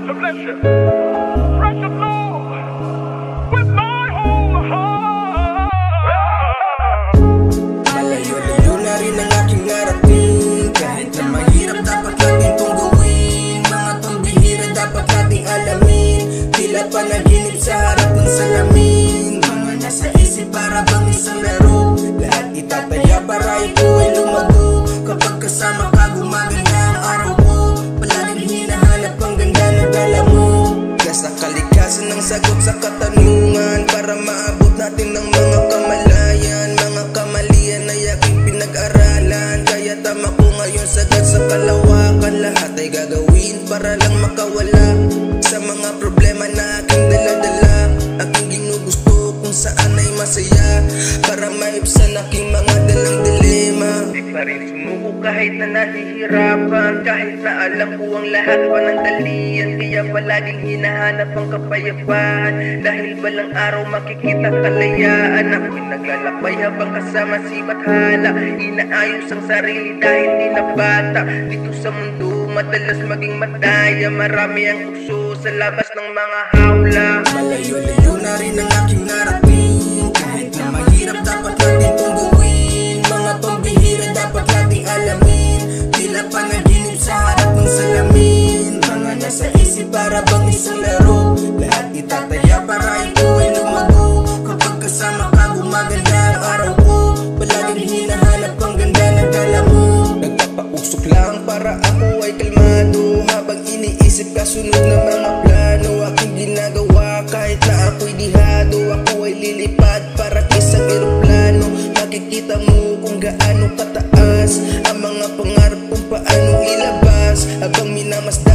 God to bless you. Precious Lord, with my whole heart. Malayo-layo na rin ang aking narating. Kahit na mahirap, dapat natin itong gawin. Mga pambihira, dapat nating alamin. Tila panaginip sa harap ng salamin. Mga nasa isip para bang isang laro. Lahat itataya para ito ay lumago. Kapag kasama ka, gumaganda ang araw ko. Palaging hinahanap ang ganda na dala mo. Nasa kalikasan ng sagot sa katanungan, para maabot natin ng mga kamalayan. Mga kamalian ay aking pinag-aralan. Kaya tama ko ngayon sagad sa kalawakan. Lahat ay gagawin para lang makawala sa mga problema na aking dala-dala. Aking ginugusto kung saan ay masaya, para maibsan aking mga dalang dilema. Di pa rin sumuko kahit na nahihirapan, kahit na alam ko ang lahat panandalian. Kaya palaging hinahanap ang kapayapaan, dahil balang araw makikita kalayaan. Ako'y naglalakbay habang kasama si Bathala, inaayos ang sarili dahil di na bata. Dito sa mundo madalas maging madaya, marami ang ukso sa labas ng mga hawla. Malayo-layo na rin ang aking narating. Kahit na mahirap, dapat natin itong gawin. Mga pambihira, dapat nating alamin. Tila panaginip sa harap ng salamin. Mga nasa isip para bang isang laro. Lahat itataya para ito ay lumago. Kapag kasama ka, gumaganda ang araw ko. Palaging hinahanap ang ganda na dala mo. Nagpapausok lang para ako ay kalmado, habang iniisip kasunod na mga plano. Aking ginagawa kahit na ako'y dihado. Ako ay lilipad para isang eroplano. Makikita mo kung gaano kataas ang mga pangarap kung paano ilabas, habang minamasdan